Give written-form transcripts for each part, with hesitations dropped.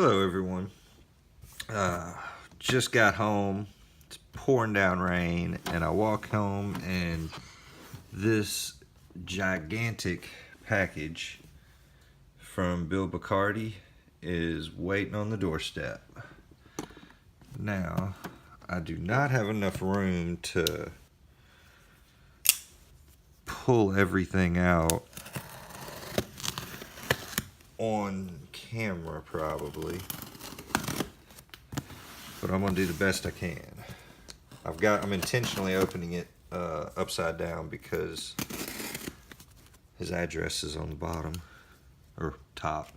Hello, everyone. Uh, just got home. It's pouring down rain, and I walk home, and this gigantic package from Bill Bacardi is waiting on the doorstep. Now, I do not have enough room to pull everything out on camera, probably. But I'm gonna do the best I can. I'm intentionally opening it upside down because his address is on the bottom or top,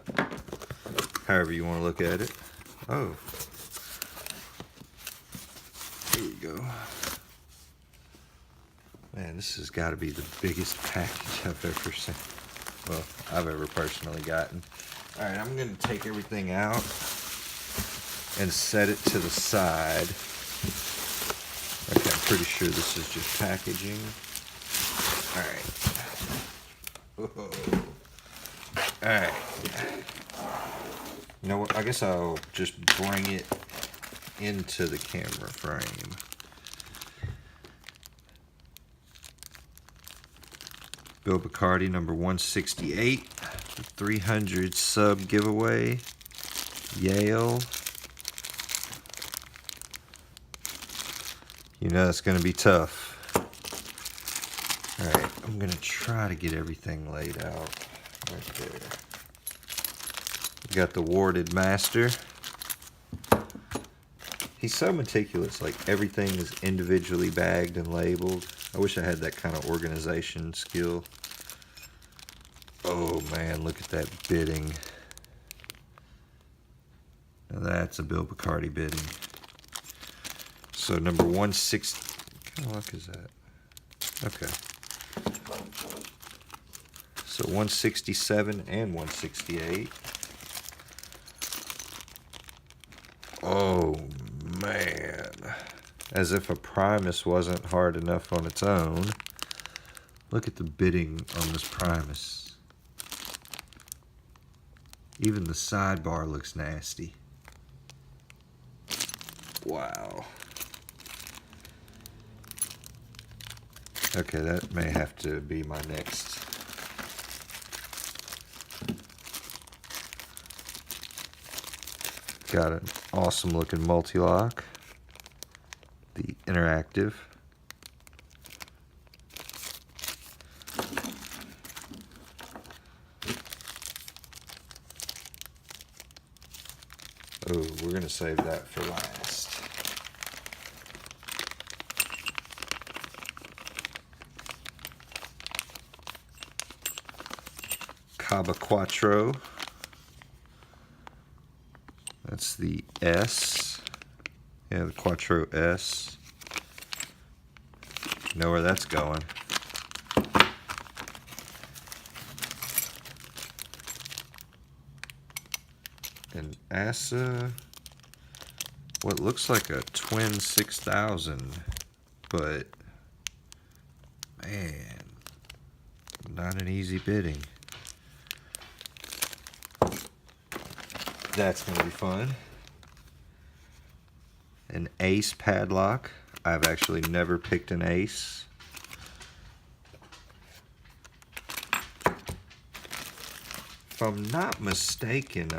however you want to look at it. Oh, here we go. Man, this has got to be the biggest package I've ever seen. Well, I've ever personally gotten. All right, I'm gonna take everything out and set it to the side. Okay, I'm pretty sure this is just packaging. Alright. You know what? I guess I'll just bring it into the camera frame. Bill Bacardi, number 168. 300 sub giveaway. Yale. You know it's going to be tough. Alright, I'm going to try to get everything laid out right there. We got the warded master. He's so meticulous, like everything is individually bagged and labeled. I wish I had that kind of organization skill. Oh man, look at that bidding. Now that's a Bill Bacardi bidding. So number 160, what kind of luck is that? Okay. So 167 and 168. Oh man. As if a Primus wasn't hard enough on its own. Look at the bidding on this Primus. Even the sidebar looks nasty. Wow. Okay, that may have to be my next. Got an awesome looking multi-lock. The interactive. Oh, we're going to save that for last. Caba Quattro. That's the S. Yeah, the Quattro S. You know where that's going. And Asa, what looks like a twin 6000, but man, not an easy bidding. That's going to be fun. An ace padlock. I've actually never picked an ace. If I'm not mistaken,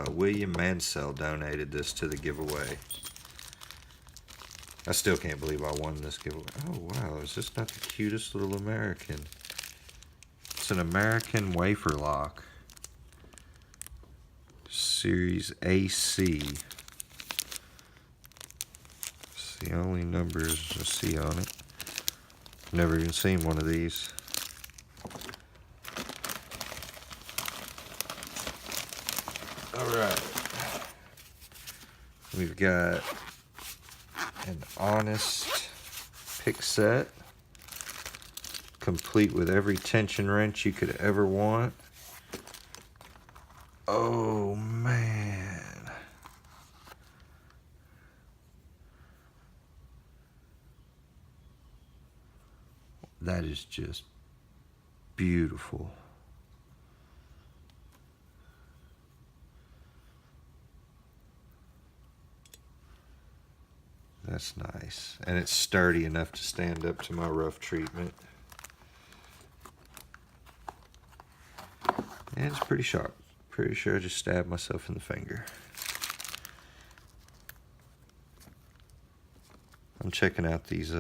William Mansell donated this to the giveaway. I still can't believe I won this giveaway. Oh wow, is this not the cutest little American? It's an American wafer lock. Series AC. It's the only numbers I see on it. Never even seen one of these. Alright. We've got an honest pick set. Complete with every tension wrench you could ever want. Oh man. That is just beautiful. That's nice. And it's sturdy enough to stand up to my rough treatment. And it's pretty sharp. Pretty sure I just stabbed myself in the finger. I'm checking out these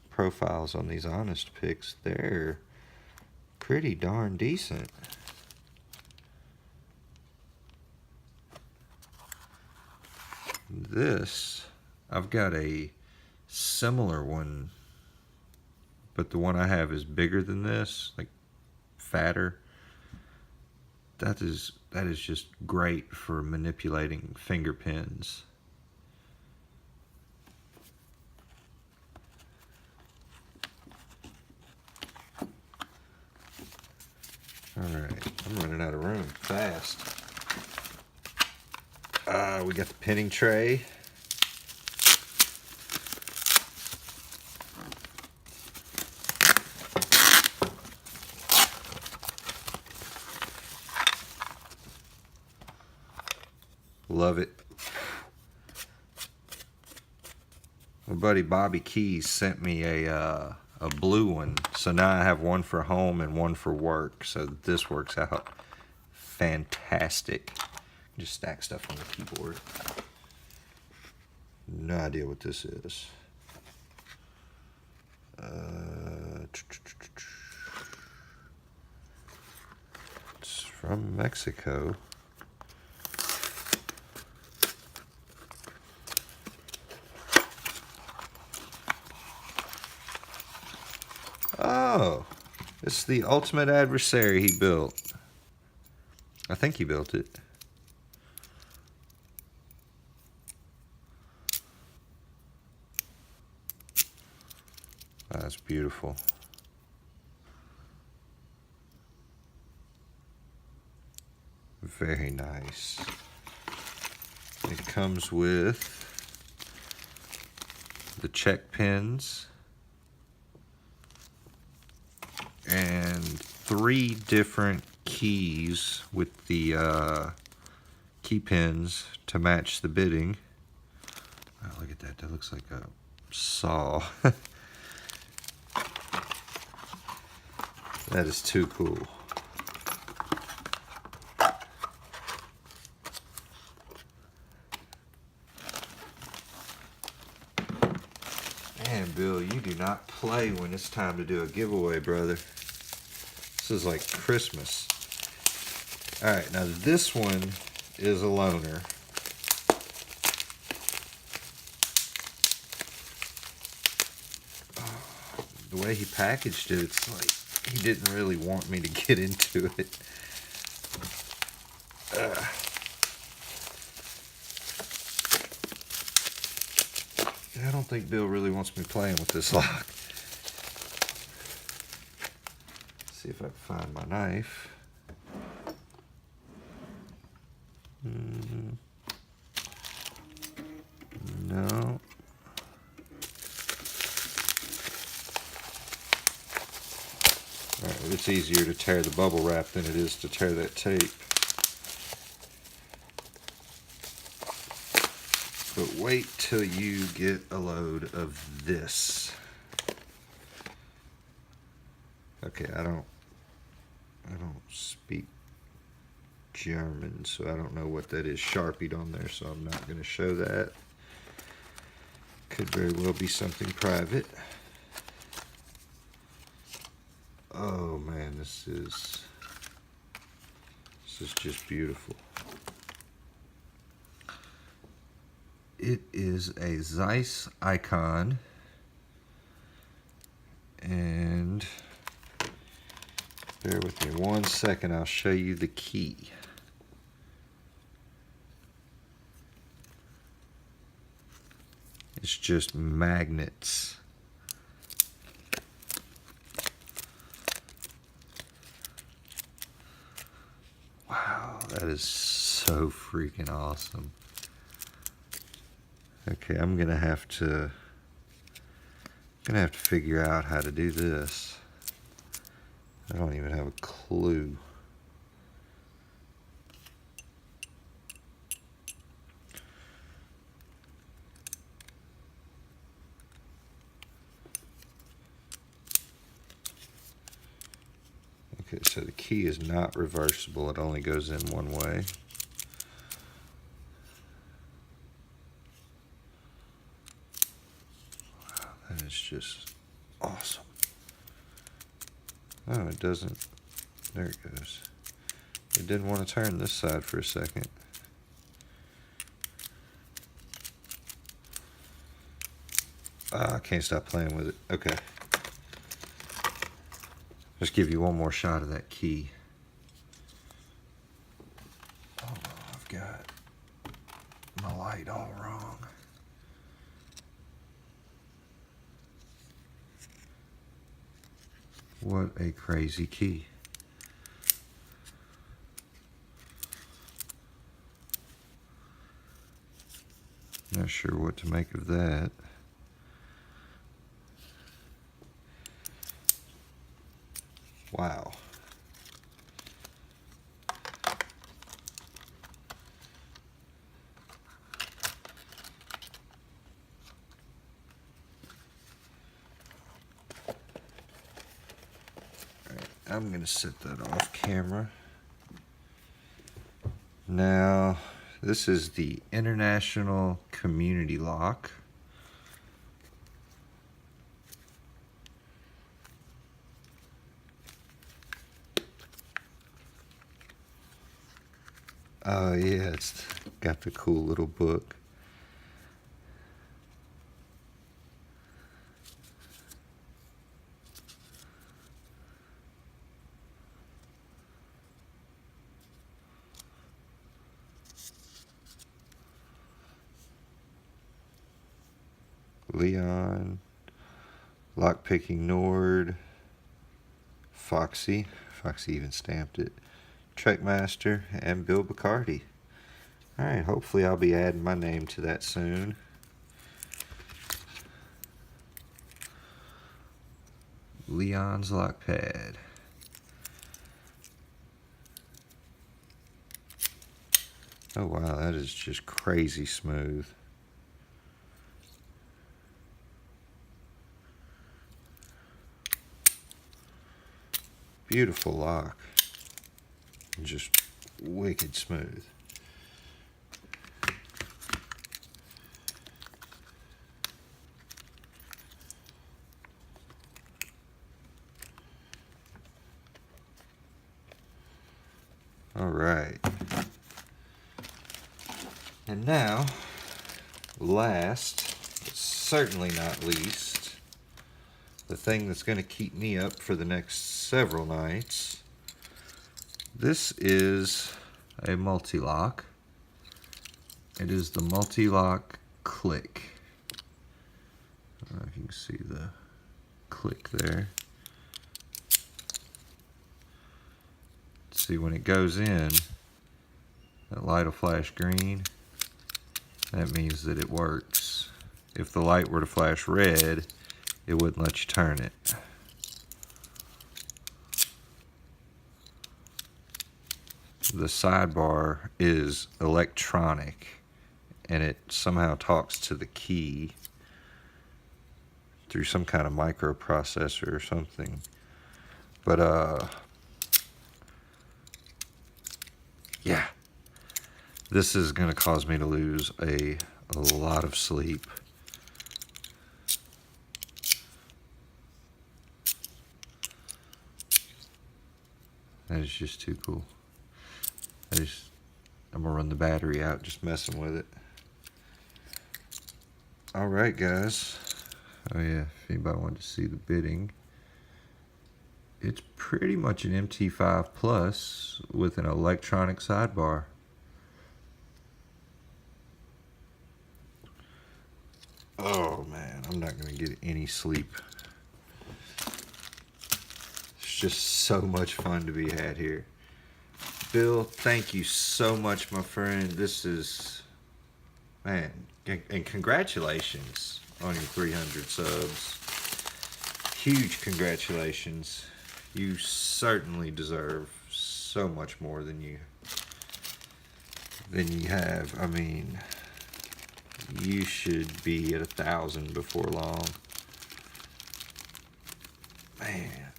profiles on these Honest picks. They're pretty darn decent. This, I've got a similar one, but the one I have is bigger than this, like fatter. That is just great for manipulating finger pins. Alright, I'm running out of room fast. We got the pinning tray. Love it. My buddy Bobby Keys sent me a blue one, so now I have one for home and one for work, so this works out fantastic. Just stack stuff on the keyboard. No idea what this is. It's from Mexico. Oh, it's the ultimate adversary he built. I think he built it. That's beautiful. Very nice. It comes with the check pins and 3 different keys with the key pins to match the bitting. Oh, look at that. That looks like a saw. That is too cool. Man, Bill, you do not play when it's time to do a giveaway, brother. This is like Christmas. Alright, now this one is a loaner. The way he packaged it, it's like he didn't really want me to get into it. I don't think Bill really wants me playing with this lock. See if I can find my knife. No. Alright, well, it's easier to tear the bubble wrap than it is to tear that tape. But wait till you get a load of this. Okay, I don't speak German, so I don't know what that is sharpied on there, so I'm not going to show that. Could very well be something private. Oh man, this is just beautiful. It is a Zeiss icon, and bear with me 1 second, I'll show you the key. It's just magnets. Wow, that is so freaking awesome. Okay, I'm gonna have to figure out how to do this. I don't even have a clue. So the key is not reversible, it only goes in one way. Wow, that is just awesome. Oh, it doesn't. There it goes. It didn't want to turn this side for a second. I can't stop playing with it. Okay. Just give you one more shot of that key. Oh, I've got my light all wrong. What a crazy key. Not sure what to make of that. Wow. Alright, I'm going to set that off camera. Now, this is the International Community Lock. Oh yeah, it's got the cool little book. Leon, Lockpicking Nord, Foxy even stamped it, Trekmaster, and Bill Bacardi. Alright, hopefully I'll be adding my name to that soon. Leon's lock pad. Oh wow, that is just crazy smooth. Beautiful lock. Just wicked smooth. All right. And now, last, but certainly not least, the thing that's going to keep me up for the next several nights. This is a multi-lock. It is the multi-lock click. I don't know if you can see the click there. See, when it goes in, that light will flash green. That means that it works. If the light were to flash red, it wouldn't let you turn it. The sidebar is electronic, and it somehow talks to the key through some kind of microprocessor or something. But yeah, this is going to cause me to lose a lot of sleep. That is just too cool. I'm gonna run the battery out just messing with it. Alright guys. Oh yeah, if anybody wanted to see the bidding. It's pretty much an MT5 Plus with an electronic sidebar. Oh man, I'm not gonna get any sleep. It's just so much fun to be had here. Bill, thank you so much, my friend. This is, man, and congratulations on your 300 subs. Huge congratulations. You certainly deserve so much more than you have. I mean, you should be at 1,000 before long. Man.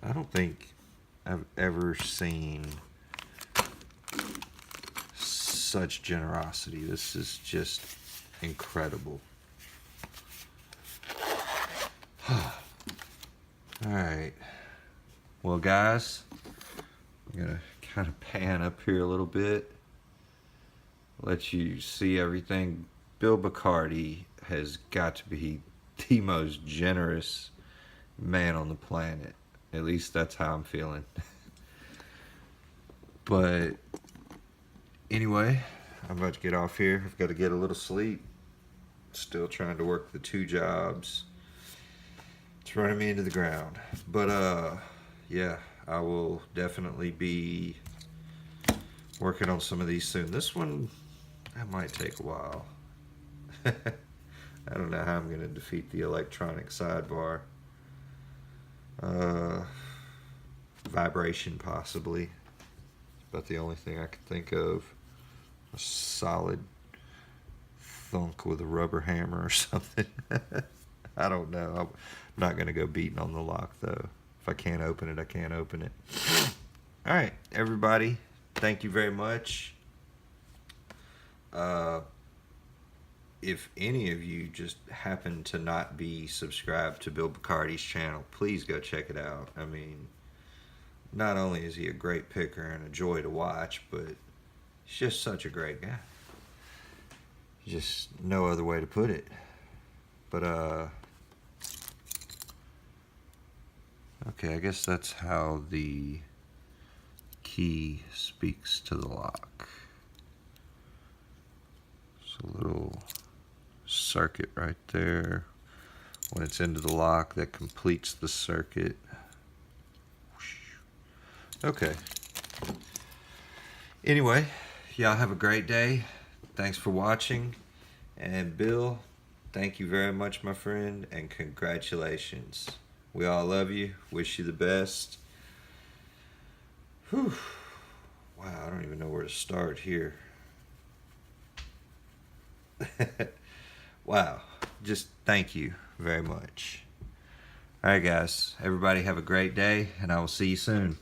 I don't think I've ever seen such generosity. This is just incredible. Alright. Well, guys, I'm going to kind of pan up here a little bit. Let you see everything. Bill Bacardi has got to be the most generous man on the planet. At least that's how I'm feeling. But anyway, I'm about to get off here. I've got to get a little sleep. Still trying to work the 2 jobs. It's running me into the ground. But yeah, I will definitely be working on some of these soon. This one, that might take a while. I don't know how I'm going to defeat the electronic sidebar. Vibration, possibly. About the only thing I can think of. A solid thunk with a rubber hammer or something. I don't know. I'm not going to go beating on the lock, though. If I can't open it, I can't open it. All right, everybody. Thank you very much. If any of you just happen to not be subscribed to Bill Bacardi's channel, please go check it out. I mean, not only is he a great picker and a joy to watch, but he's just such a great guy. Just no other way to put it. But, okay, I guess that's how the key speaks to the lock. It's a little circuit right there. When it's into the lock, that completes the circuit. Okay. Anyway, y'all have a great day. Thanks for watching. And Bill, thank you very much, my friend, and congratulations. We all love you. Wish you the best. Whew. Wow, I don't even know where to start here. Wow. Just thank you very much. All right, guys. Everybody have a great day, and I will see you soon.